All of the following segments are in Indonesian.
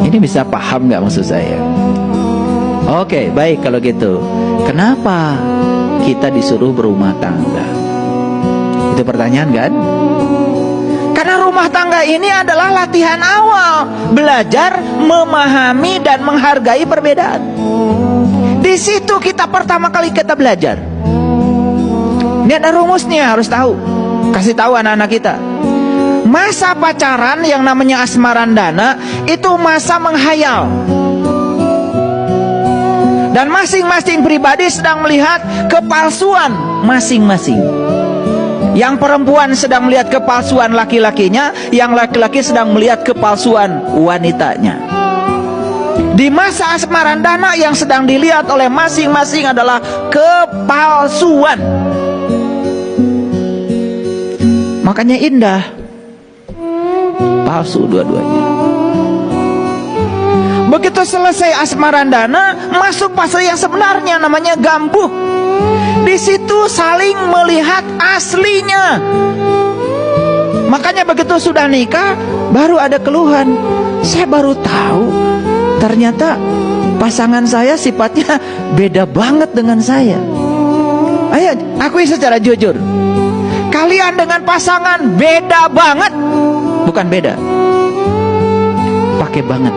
Ini bisa paham nggak maksud saya? Oke, baik kalau gitu. Kenapa kita disuruh berumah tangga? Itu pertanyaan kan? Karena rumah tangga ini adalah latihan awal, belajar memahami dan menghargai perbedaan. Di situ kita pertama kali kita belajar. Ini ada rumusnya, harus tahu. Kasih tahu anak-anak kita. Masa pacaran yang namanya asmarandana itu masa menghayal. Dan masing-masing pribadi sedang melihat kepalsuan masing-masing. Yang perempuan sedang melihat kepalsuan laki-lakinya, yang laki-laki sedang melihat kepalsuan wanitanya. Di masa asmarandana yang sedang dilihat oleh masing-masing adalah kepalsuan. Makanya indah, palsu dua-duanya. Begitu selesai asmarandana, masuk fase yang sebenarnya, namanya gambuh. Di situ saling melihat aslinya. Makanya begitu sudah nikah, baru ada keluhan. Saya baru tahu, ternyata pasangan saya sifatnya beda banget dengan saya. Ayo, akui secara jujur. Kalian dengan pasangan beda banget. Bukan beda, pakai banget.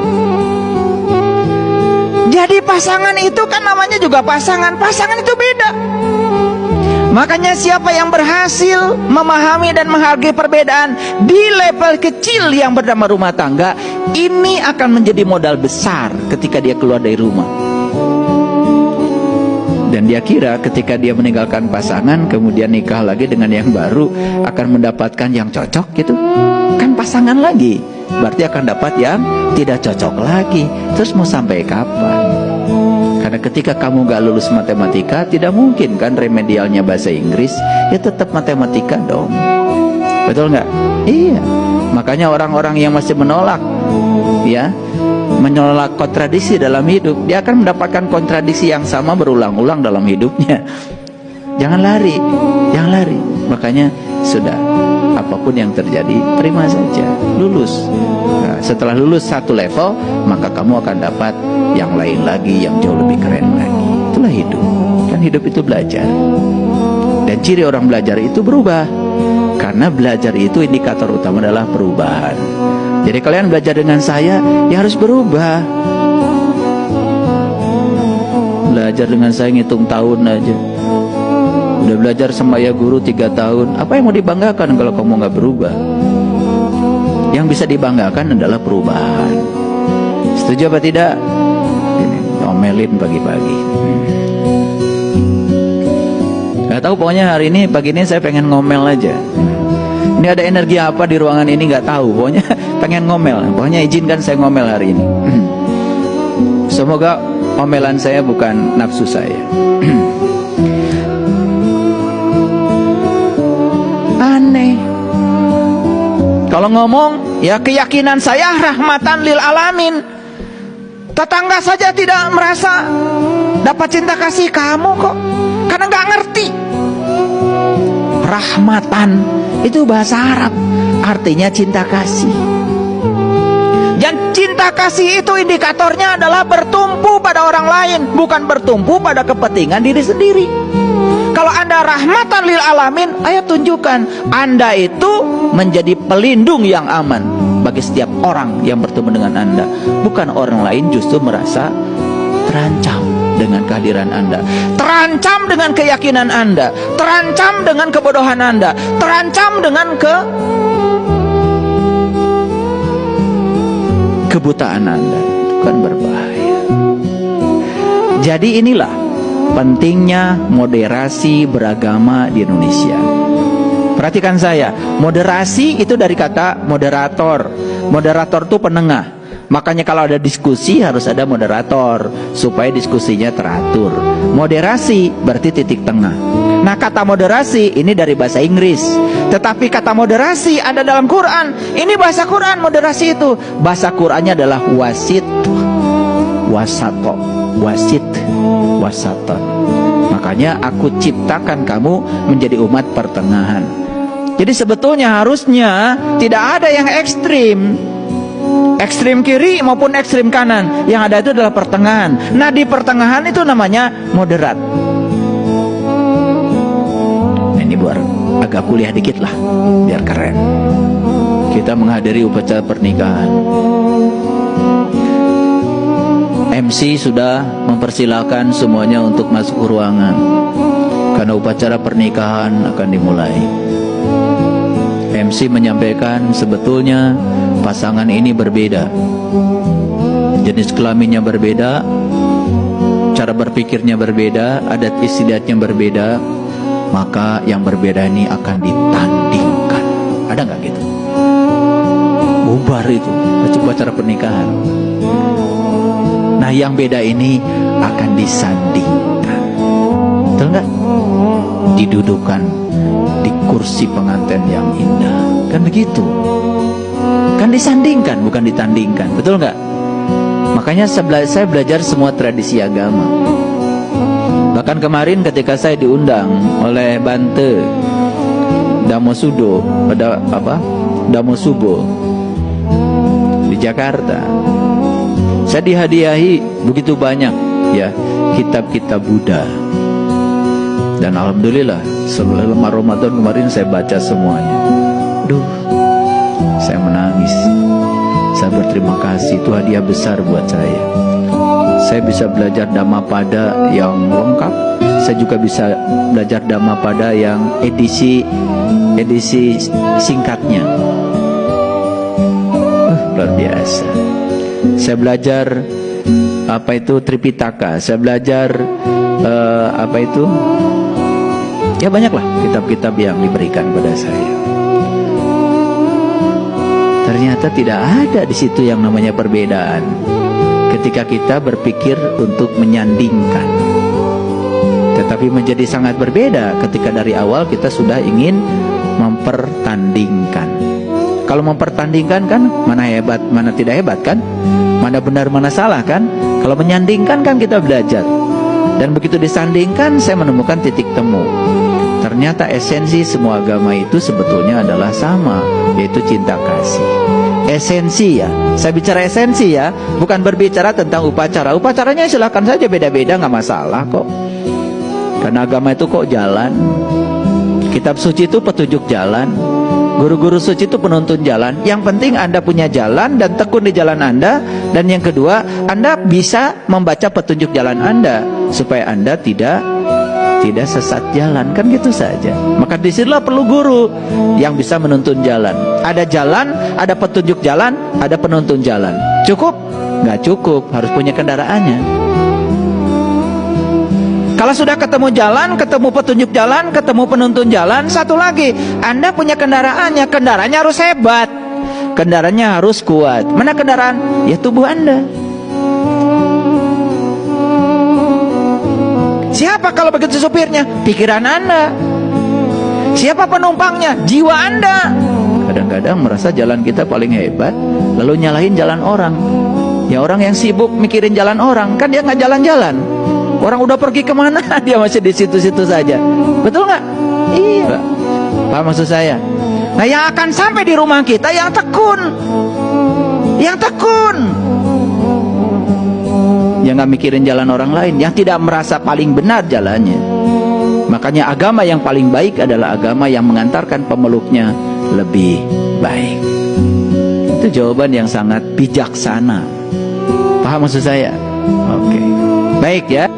Jadi pasangan itu kan namanya juga pasangan. Pasangan itu beda. Makanya siapa yang berhasil memahami dan menghargai perbedaan di level kecil yang bernama rumah tangga, ini akan menjadi modal besar ketika dia keluar dari rumah. Dan dia kira ketika dia meninggalkan pasangan, kemudian nikah lagi dengan yang baru, akan mendapatkan yang cocok gitu. Kan pasangan lagi, berarti akan dapat yang tidak cocok lagi. Terus mau sampai kapan? Karena ketika kamu gak lulus matematika, tidak mungkin kan remedialnya bahasa Inggris, ya tetap matematika dong. Betul nggak? Iya. Makanya orang-orang yang masih menolak, ya, menolak kontradiksi dalam hidup, dia akan mendapatkan kontradiksi yang sama berulang-ulang dalam hidupnya. Jangan lari, jangan lari. Makanya sudah, apapun yang terjadi, terima saja, lulus. Nah, setelah lulus satu level, maka kamu akan dapat yang lain lagi, yang jauh lebih keren lagi. Itulah hidup. Kan hidup itu belajar. Dan ciri orang belajar itu berubah. Karena belajar itu indikator utama adalah perubahan. Jadi kalian belajar dengan saya, ya harus berubah. Belajar dengan saya ngitung tahun aja. Udah belajar sama ya guru 3 tahun. Apa yang mau dibanggakan kalau kamu nggak berubah? Yang bisa dibanggakan adalah perubahan. Setuju apa tidak? Ngomelin pagi-pagi. Gak tahu, pokoknya hari ini, pagi ini saya pengen ngomel aja. Ini ada energi apa di ruangan ini nggak tahu. Pokoknya pengen ngomel. Pokoknya izinkan saya ngomel hari ini. Semoga omelan saya bukan nafsu saya. Aneh. Kalau ngomong, ya keyakinan saya rahmatan lil alamin. Tetangga saja tidak merasa dapat cinta kasih kamu kok, karena nggak ngerti. Rahmatan itu bahasa Arab, artinya cinta kasih. Dan cinta kasih itu indikatornya adalah bertumpu pada orang lain, bukan bertumpu pada kepentingan diri sendiri. Kalau Anda rahmatan lil alamin, ayo tunjukkan Anda itu menjadi pelindung yang aman bagi setiap orang yang bertemu dengan Anda. Bukan orang lain justru merasa terancam dengan kehadiran Anda, terancam dengan keyakinan Anda, terancam dengan kebodohan Anda, terancam dengan kebutaan Anda. Itu kan berbahaya. Jadi inilah pentingnya moderasi beragama di Indonesia. Perhatikan saya, moderasi itu dari kata moderator. Moderator itu penengah. Makanya kalau ada diskusi harus ada moderator supaya diskusinya teratur. Moderasi berarti titik tengah. Nah, kata moderasi ini dari bahasa Inggris, tetapi kata moderasi ada dalam Quran. Ini bahasa Quran, moderasi itu. Bahasa Qurannya adalah wasit, wasato, wasit, wasaton. Makanya aku ciptakan kamu menjadi umat pertengahan. Jadi sebetulnya harusnya tidak ada yang ekstrim. ekstrem kiri maupun ekstrem kanan. Yang ada itu adalah pertengahan. Nah, di pertengahan itu namanya moderat. Nah, ini buat agak kuliah dikit lah, biar keren. Kita menghadiri upacara pernikahan. MC sudah mempersilahkan semuanya untuk masuk ke ruangan, karena upacara pernikahan akan dimulai. MC menyampaikan sebetulnya pasangan ini berbeda, jenis kelaminnya berbeda, cara berpikirnya berbeda, adat istiadatnya berbeda, maka yang berbeda ini akan ditandingkan. Ada nggak gitu? Bubar itu upacara pernikahan. Nah, yang beda ini akan disandingkan. Betul nggak? Didudukan di kursi pengantin yang indah. Kan begitu. Kan disandingkan, bukan ditandingkan. Betul nggak? Makanya saya belajar semua tradisi agama. Bahkan kemarin ketika saya diundang oleh Bante Damosudo, pada Damosubo di Jakarta, saya dihadiahi begitu banyak ya kitab-kitab Buddha. Dan alhamdulillah selama Ramadan kemarin saya baca semuanya. Duh, saya menangis. Saya berterima kasih, itu hadiah besar buat saya. Saya bisa belajar Dhammapada yang lengkap. Saya juga bisa belajar Dhammapada yang edisi singkatnya. Luar biasa. Saya belajar Tripitaka. Saya belajar ya banyaklah kitab-kitab yang diberikan pada saya. Ternyata tidak ada di situ yang namanya perbedaan. Ketika kita berpikir untuk menyandingkan, tetapi menjadi sangat berbeda ketika dari awal kita sudah ingin mempertandingkan. Kalau mempertandingkan kan mana hebat, mana tidak hebat kan? Mana benar, mana salah kan? Kalau menyandingkan kan kita belajar. Dan begitu disandingkan saya menemukan titik temu. Ternyata esensi semua agama itu sebetulnya adalah sama, yaitu cinta kasih. Esensi ya, saya bicara esensi ya, bukan berbicara tentang upacara. Upacaranya silakan saja beda-beda, nggak masalah kok. Karena agama itu kok jalan. Kitab suci itu petunjuk jalan. Guru-guru suci itu penuntun jalan. Yang penting Anda punya jalan dan tekun di jalan Anda. Dan yang kedua, Anda bisa membaca petunjuk jalan Anda supaya Anda tidak sesat jalan, kan gitu saja. Maka disinilah perlu guru yang bisa menuntun jalan. Ada jalan, ada petunjuk jalan, ada penuntun jalan. Cukup? Nggak cukup, harus punya kendaraannya. Kalau sudah ketemu jalan, ketemu petunjuk jalan, ketemu penuntun jalan, satu lagi, Anda punya kendaraannya. Kendaraannya harus hebat, kendaraannya harus kuat. Mana kendaraan? Ya tubuh Anda. Siapa kalau begitu supirnya? Pikiran Anda. Siapa penumpangnya? Jiwa Anda. Kadang-kadang merasa jalan kita paling hebat, lalu nyalahin jalan orang. Ya orang yang sibuk mikirin jalan orang, kan dia nggak jalan-jalan. Orang udah pergi kemana, dia masih di situ-situ saja. Betul nggak? Iya. Paham maksud saya? Nah, yang akan sampai di rumah kita yang tekun. Yang tekun. Yang nggak mikirin jalan orang lain, yang tidak merasa paling benar jalannya. Makanya agama yang paling baik adalah agama yang mengantarkan pemeluknya lebih baik. Itu jawaban yang sangat bijaksana. Paham maksud saya? Oke. Baik ya.